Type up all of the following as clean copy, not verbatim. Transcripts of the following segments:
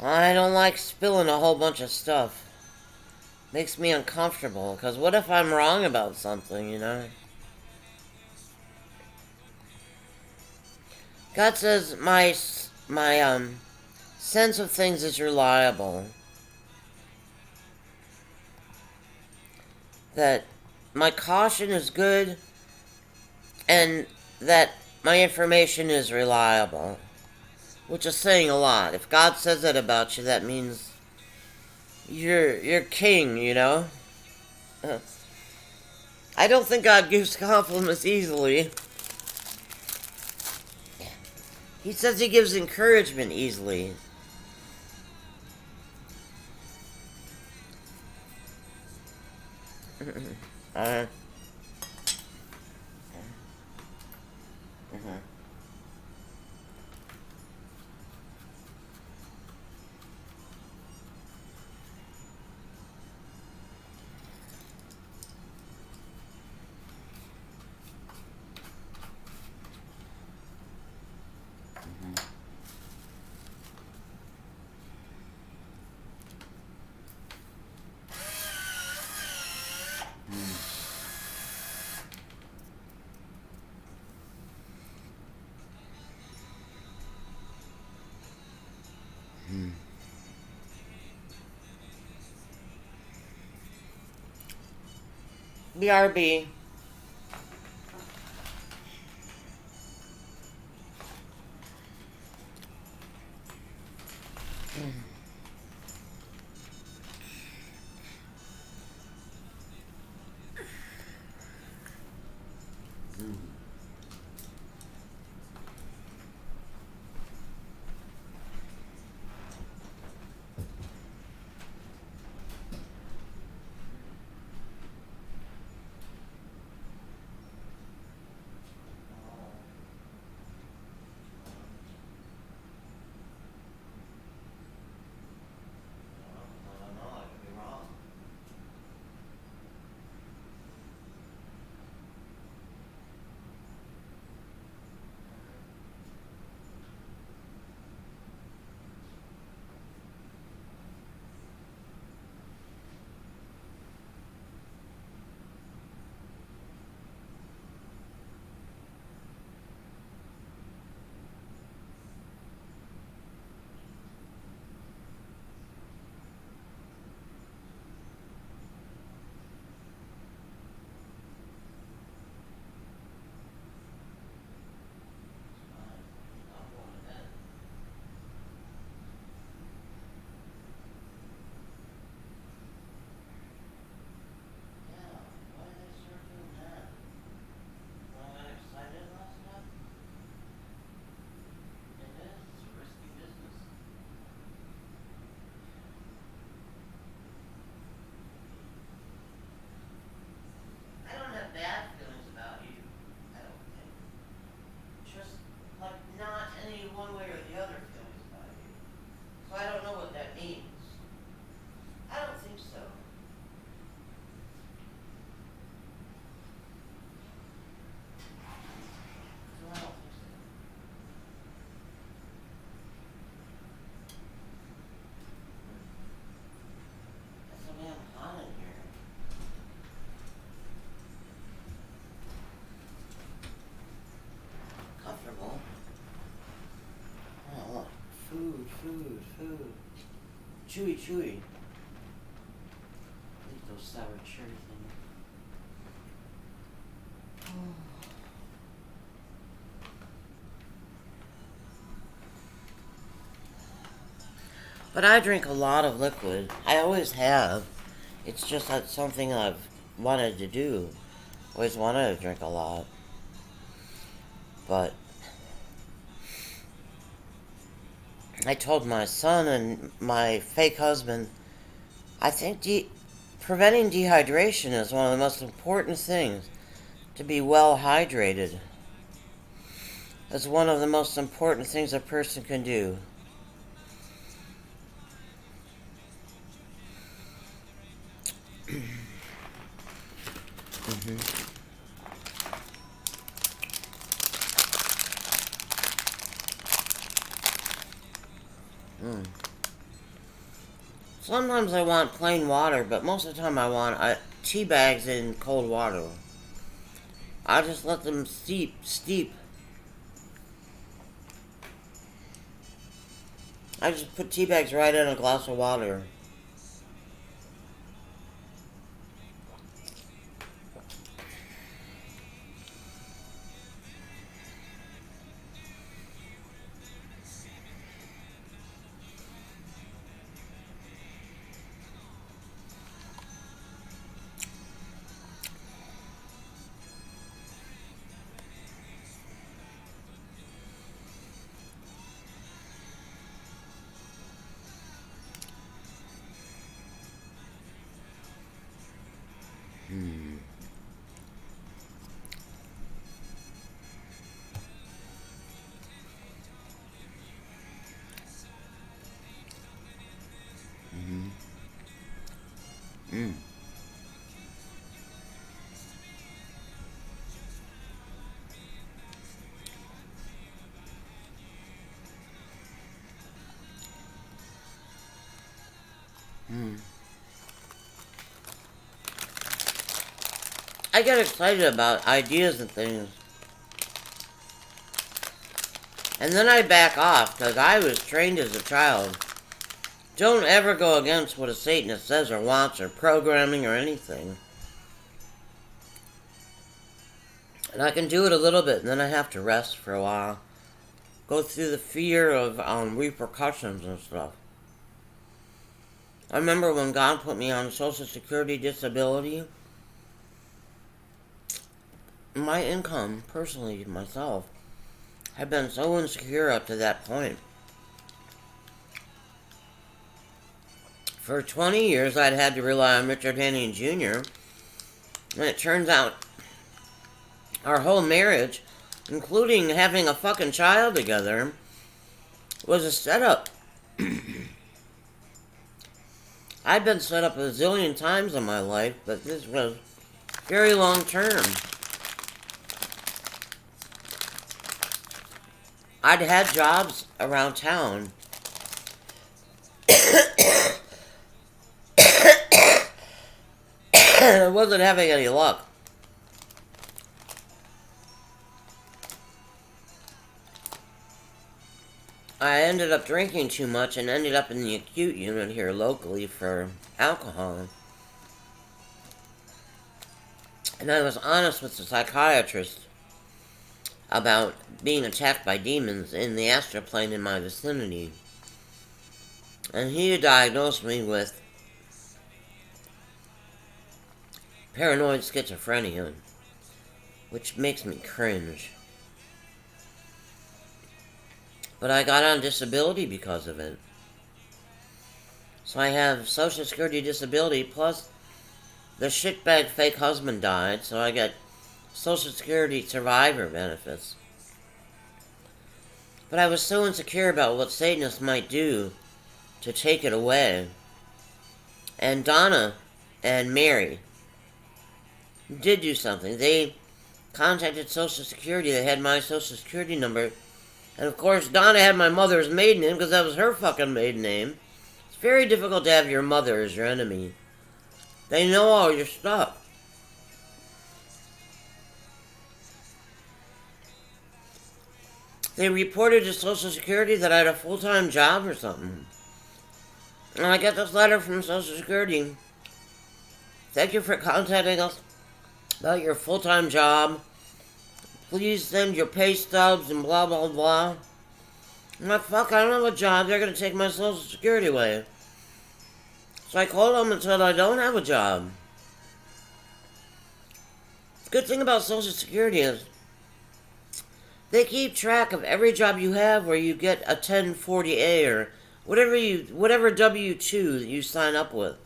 I don't like spilling a whole bunch of stuff. Makes me uncomfortable, because what if I'm wrong about something, you know? God says my sense of things is reliable. That my caution is good, and that my information is reliable. Which is saying a lot. If God says that about you, that means you're king, you know? I don't think God gives compliments easily. He says he gives encouragement easily. uh, mhm. BRB. I don't have bad feelings about you. I don't think. Just, like, not any one way or the other feelings about you. So I don't know what that means. I don't think so. No, I don't think so. It's so damn hot in here. Comfortable. Oh, look. Food, food, food. Chewy, chewy. Eat those sour cherry things. But I drink a lot of liquid. I always have. It's just that something I've wanted to do. Always wanted to drink a lot. But I told my son and my fake husband, I think preventing dehydration is one of the most important things. To be well hydrated is one of the most important things a person can do. Mm-hmm. Mm. Sometimes I want plain water, but most of the time I want tea bags in cold water. I just let them steep. I just put tea bags right in a glass of water. Hmm. Mm-hmm. Mm. Mm. I get excited about ideas and things. And then I back off because I was trained as a child. Don't ever go against what a Satanist says or wants or programming or anything. And I can do it a little bit and then I have to rest for a while. Go through the fear of repercussions and stuff. I remember when God put me on Social Security disability, my income, personally, myself, had been so insecure up to that point. For 20 years, I'd had to rely on Richard Henning Jr., and it turns out our whole marriage, including having a fucking child together, was a setup. I'd been set up a zillion times in my life, but this was very long term. I'd had jobs around town. I wasn't having any luck. I ended up drinking too much and ended up in the acute unit here locally for alcohol. And I was honest with the psychiatrist about being attacked by demons in the astral plane in my vicinity. And he diagnosed me with paranoid schizophrenia, which makes me cringe. But I got on disability because of it. So I have Social Security disability plus the shitbag fake husband died, so I get Social Security survivor benefits. But I was so insecure about what Satanists might do to take it away. And Donna and Mary did do something. They contacted Social Security. They had my Social Security number. And of course, Donna had my mother's maiden name because that was her fucking maiden name. It's very difficult to have your mother as your enemy. They know all your stuff. They reported to Social Security that I had a full-time job or something. And I got this letter from Social Security. Thank you for contacting us about your full-time job. Please send your pay stubs and blah, blah, blah. I'm like, fuck, I don't have a job. They're going to take my Social Security away. So I called them and said I don't have a job. The good thing about Social Security is they keep track of every job you have where you get a 1040A or whatever W-2 that you sign up with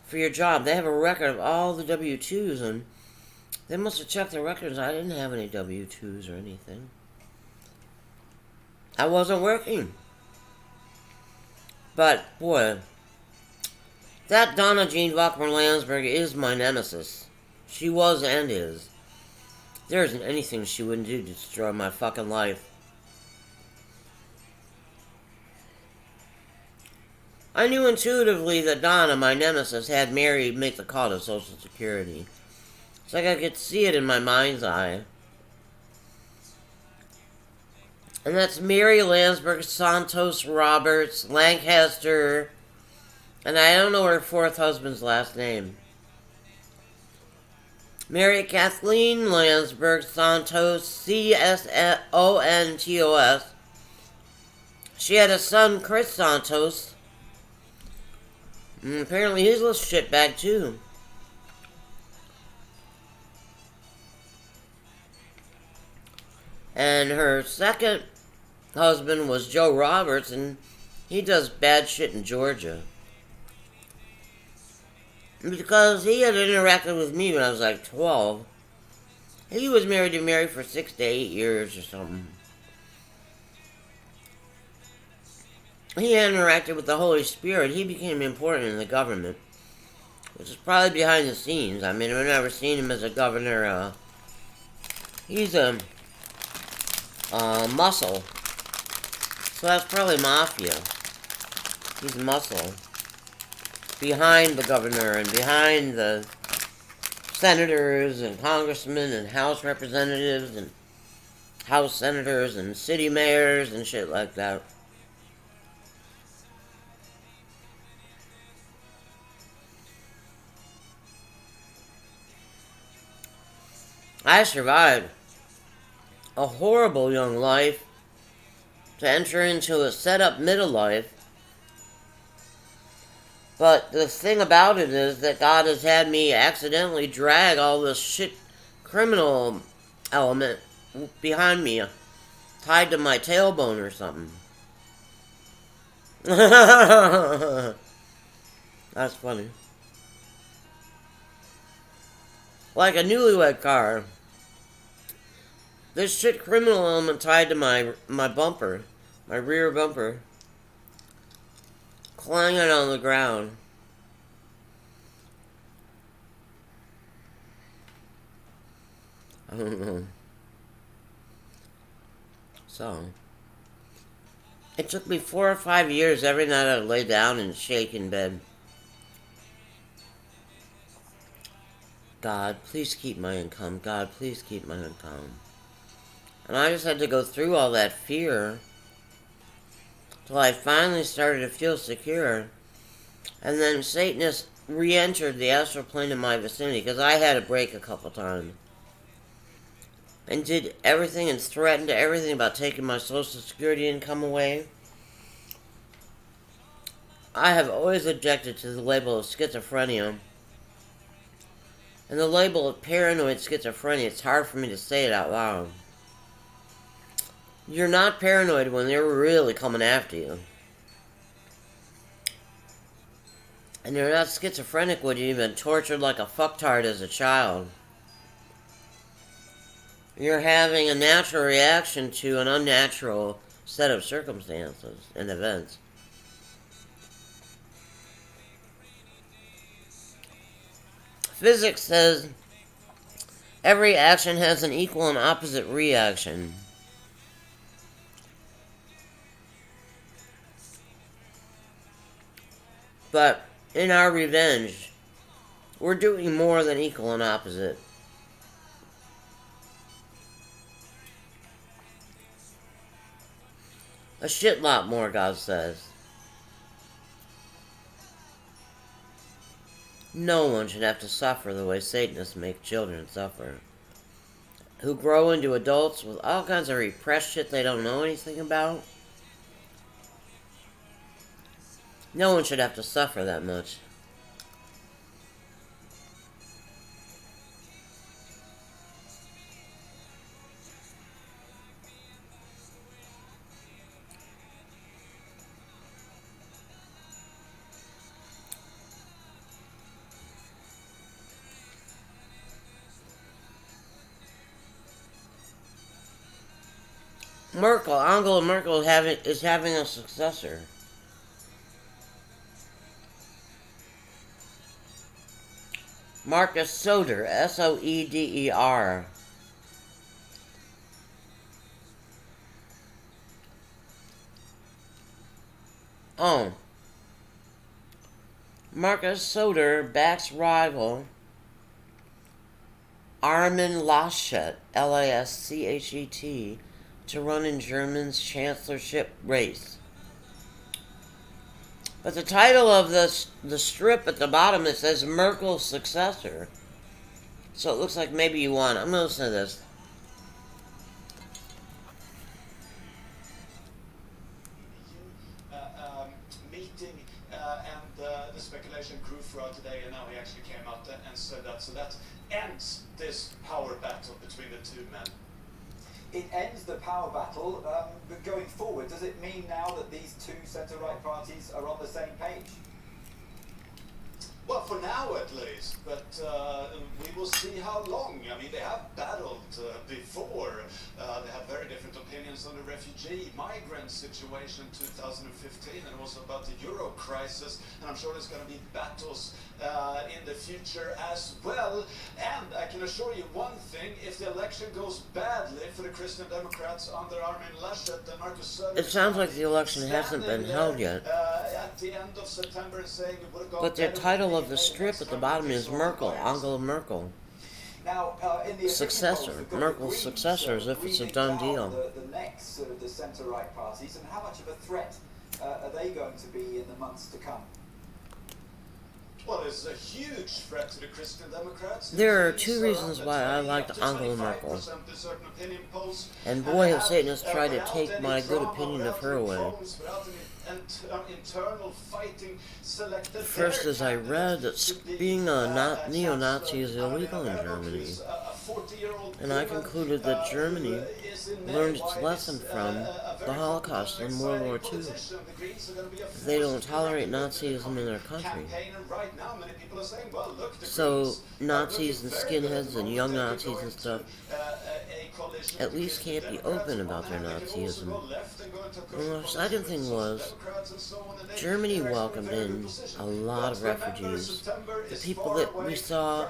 for your job. They have a record of all the W-2s, and they must have checked their records. I didn't have any W-2s or anything. I wasn't working. But, boy, that Donna Jean Bachman-Landsberg is my nemesis. She was and is. There isn't anything she wouldn't do to destroy my fucking life. I knew intuitively that Donna, my nemesis, had Mary make the call to Social Security. It's like I could see it in my mind's eye. And that's Mary Landsberg Santos Roberts Lancaster. And I don't know her fourth husband's last name. Mary Kathleen Landsberg Santos, Csontos. She had a son, Chris Santos. And apparently he's a little shitbag too. And her second husband was Joe Roberts, and he does bad shit in Georgia. Because he had interacted with me when I was like 12. He was married to Mary for 6 to 8 years or something. He interacted with the Holy Spirit. He became important in the government, which is probably behind the scenes. I mean, I've never seen him as a governor. He's a muscle. So that's probably mafia. He's muscle. Behind the governor and behind the senators and congressmen and House representatives and House senators and city mayors and shit like that. I survived a horrible young life to enter into a set-up middle life. But the thing about it is that God has had me accidentally drag all this shit criminal element behind me, tied to my tailbone or something. That's funny. Like a newlywed car. This shit criminal element tied to my bumper, my rear bumper, clanging on the ground. I don't know. So, it took me 4 or 5 years every night I'd lay down and shake in bed. God, please keep my income. God, please keep my income. And I just had to go through all that fear till I finally started to feel secure. And then Satanists re-entered the astral plane in my vicinity because I had a break a couple times. And did everything and threatened everything about taking my Social Security income away. I have always objected to the label of schizophrenia. And the label of paranoid schizophrenia, it's hard for me to say it out loud. You're not paranoid when they're really coming after you. And you're not schizophrenic when you've been tortured like a fucktard as a child. You're having a natural reaction to an unnatural set of circumstances and events. Physics says every action has an equal and opposite reaction. But in our revenge, we're doing more than equal and opposite. A shit lot more, God says. No one should have to suffer the way Satanists make children suffer. Who grow into adults with all kinds of repressed shit they don't know anything about. No one should have to suffer that much. Angela Merkel is having a successor. Marcus Soeder, Soeder. Oh. Marcus Söder backs rival Armin Laschet, Laschet, to run in Germany's chancellorship race. But the title of the strip at the bottom, it says Merkel's successor. So it looks like maybe you won. I'm going to listen to this. Meeting and the speculation grew throughout the day, and now he actually came out and said that. So that ends this power battle between the two men. It ends the power battle, but going forward, does it mean now that these two centre-right parties are on the same page? Well, for now at least, but we will see how long. I mean, they have battled before. They have very different opinions on the refugee migrant situation in 2015 and also about the Euro crisis. And I'm sure there's going to be battles in the future as well. And I can assure you one thing, if the election goes badly for the Christian Democrats under Armin Laschet and Marcus Söder... It sounds like the election hasn't been held yet. At the end of September and saying it would have gone But the better title of the strip at the bottom is Merkel, Angela Merkel. Now, in the Successor, Merkel's successor, as if it's a done deal. The next sort of the centre-right parties, and how much of a threat are they going to be in the months to come? Well, it's a huge threat to the Christian Democrats. There are two reasons why I liked Angela Merkel. And boy, have Satanists tried to take my good opinion of her away. The first is I read that being a neo-Nazi is illegal in Germany. And I concluded that Germany learned its lesson from the Holocaust and World War II. They don't tolerate Nazism in their country. So Nazis and skinheads and young Nazis and stuff at least can't be open about their Nazism. And the second thing was, Germany welcomed in a lot of refugees. The people that we saw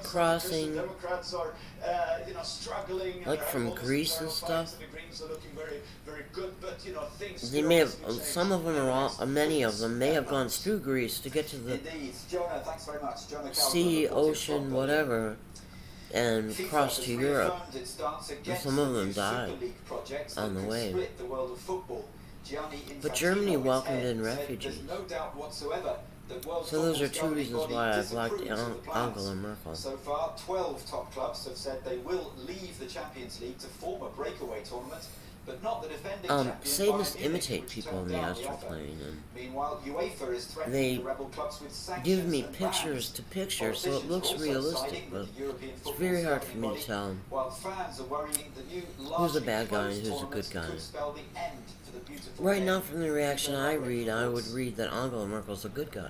crossing, like from Greece and stuff, they may have, some of them, or many of them, may have gone through Greece to get to the sea, ocean, whatever, and cross to Europe. And some of them died on the way. But Germany welcomed in refugees. So those are two reasons why I've liked Angela Merkel. So far, 12 top clubs have said they will leave the Champions League to form a breakaway tournament, but not the defending champions. Satanists imitate people on the astral plane, and meanwhile, UEFA is they the rebel clubs with sanctions give me and pictures to picture, so it looks realistic, but it's very hard for me to tell who's a bad guy and who's a good guy. Right now, from the reaction I read, I would read that Angela Merkel's a good guy.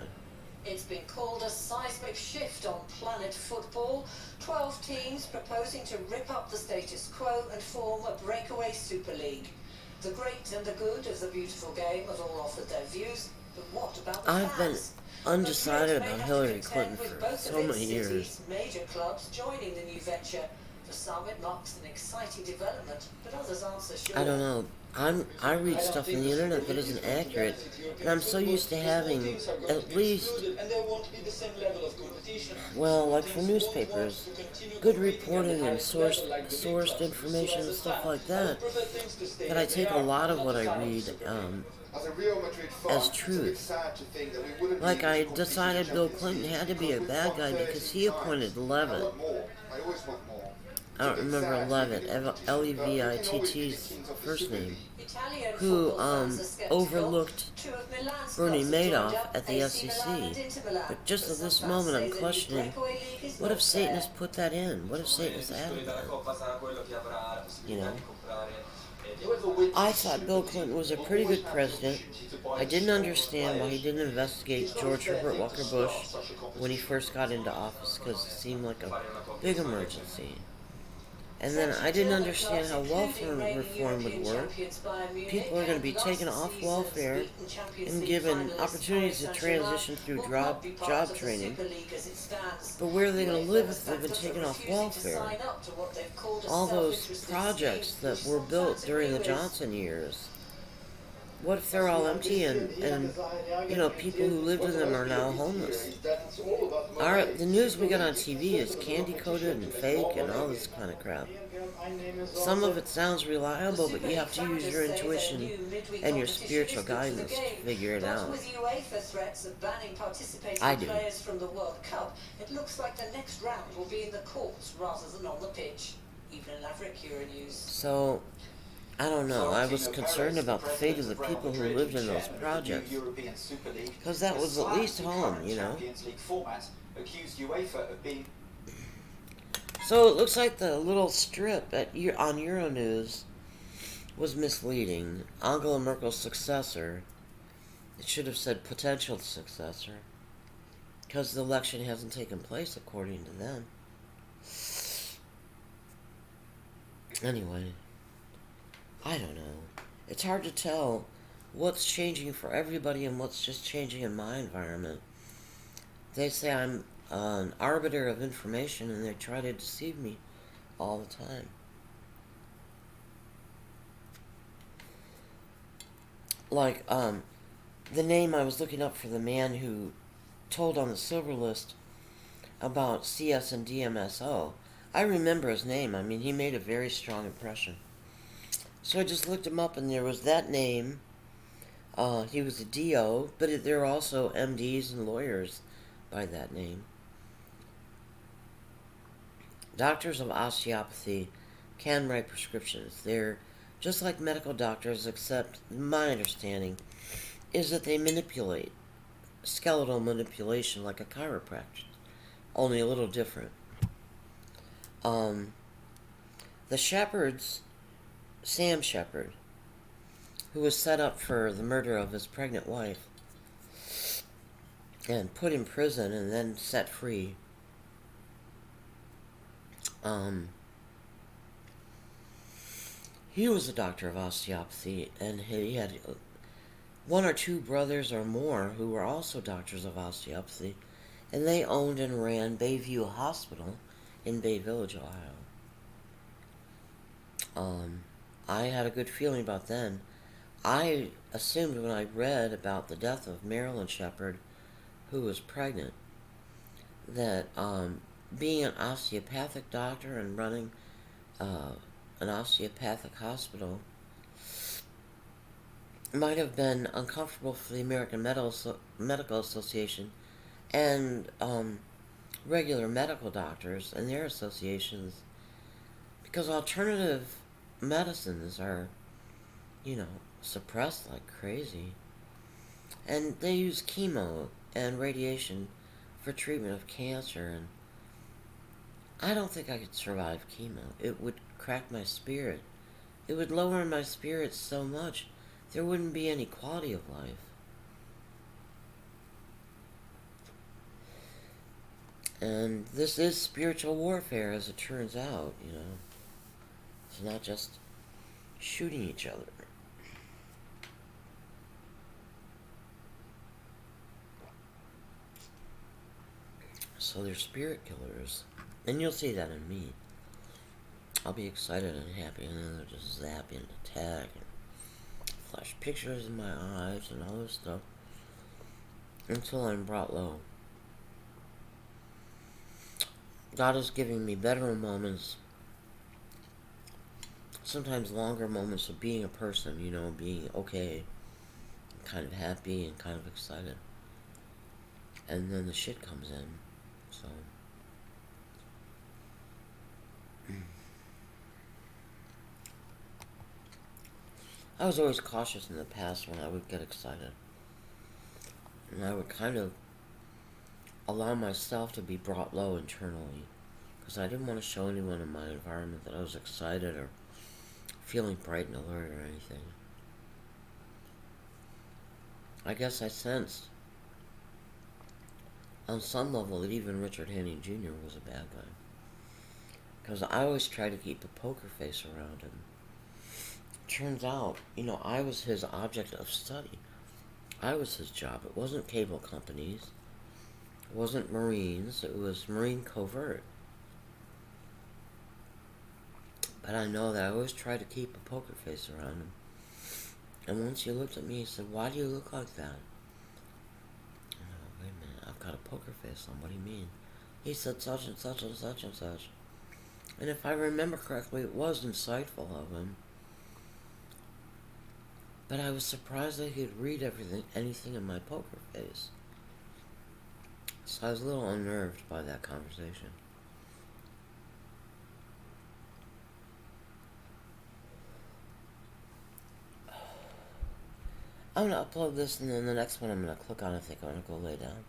It's been called a seismic shift on planet football. 12 teams proposing to rip up the status quo and form a breakaway Super League. The great and the good of the beautiful game have all offered their views, but what about the I've been fans? undecided about Hillary Clinton for so many years. Major clubs joining the new venture. For some, it marks an exciting development, but others aren't so sure. I don't know. I read stuff on the internet that isn't accurate, and I'm so used to having at least, well, like for newspapers, good reporting and sourced information and stuff like that, that I take a lot of what I read as truth. Like I decided Bill Clinton had to be a bad guy because he appointed Levitt. I don't remember Levitt, Levitt's first name, who overlooked Bernie Madoff at the SEC. But just at this moment I'm questioning, what if Satanists put that in? What if Satanists added that? You know? I thought Bill Clinton was a pretty good president. I didn't understand why he didn't investigate George Herbert Walker Bush when he first got into office, because it seemed like a big emergency. And then I didn't understand how welfare reform would work. People are going to be taken off welfare and given opportunities to transition through job training. But where are they going to live if they've been taken off welfare? All those projects that were built during the Johnson years, what if they're all empty and people who lived in them are now homeless? The news we get on TV is candy coated and fake and all this kind of crap. Some of it sounds reliable, but you have to use your intuition and your spiritual guidance to figure it out. With UEFA threats of banning participating I do. players from the World Cup, it looks like the next round will be in the courts rather than on the pitch. Even Laverick Euronews. So, I don't know. I was concerned about the fate of the people who lived in those projects. Because that was at least home, So it looks like the little strip on Euronews was misleading. Angela Merkel's successor, it should have said potential successor, because the election hasn't taken place according to them. Anyway, I don't know. It's hard to tell what's changing for everybody and what's just changing in my environment. They say I'm an arbiter of information and they try to deceive me all the time. Like, the name I was looking up for the man who told on the Silver List about CS and DMSO. I remember his name. I mean, he made a very strong impression. So I just looked him up, and there was that name. He was a DO, but there are also MDs and lawyers by that name. Doctors of osteopathy can write prescriptions. They're just like medical doctors, except my understanding is that they manipulate. Skeletal manipulation like a chiropractor, only a little different. The Shepherds, Sam Shepard, who was set up for the murder of his pregnant wife and put in prison and then set free, he was a doctor of osteopathy, and he had one or two brothers or more who were also doctors of osteopathy, and they owned and ran Bayview Hospital in Bay Village, Ohio. I had a good feeling about them. I assumed when I read about the death of Marilyn Shepard, who was pregnant, that being an osteopathic doctor and running an osteopathic hospital might have been uncomfortable for the American Medical Association and regular medical doctors and their associations, because alternative medicines are, suppressed like crazy. And they use chemo and radiation for treatment of cancer, and I don't think I could survive chemo. It would crack my spirit. It would lower my spirits so much, there wouldn't be any quality of life. And this is spiritual warfare, as it turns out, It's not just shooting each other. So they're spirit killers. And you'll see that in me. I'll be excited and happy, and then they'll just zap and attack and flash pictures in my eyes and all this stuff until I'm brought low. God is giving me better moments, sometimes longer moments of being a person, being okay, kind of happy and kind of excited. And then the shit comes in, so. I was always cautious in the past when I would get excited. And I would kind of allow myself to be brought low internally, because I didn't want to show anyone in my environment that I was excited or feeling bright and alert or anything. I guess I sensed on some level that even Richard Henning Jr. was a bad guy, because I always tried to keep a poker face around him. Turns out, I was his object of study. I was his job. It wasn't cable companies. It wasn't Marines. It was Marine Covert. But I know that I always try to keep a poker face around him. And once he looked at me, he said, "Why do you look like that?" Wait a minute, I've got a poker face on. What do you mean? He said such and such and such and such. And if I remember correctly, it was insightful of him. But I was surprised that he'd read anything in my poker face. So I was a little unnerved by that conversation. I'm gonna upload this, and then the next one I'm gonna click on, I think I'm gonna go lay down.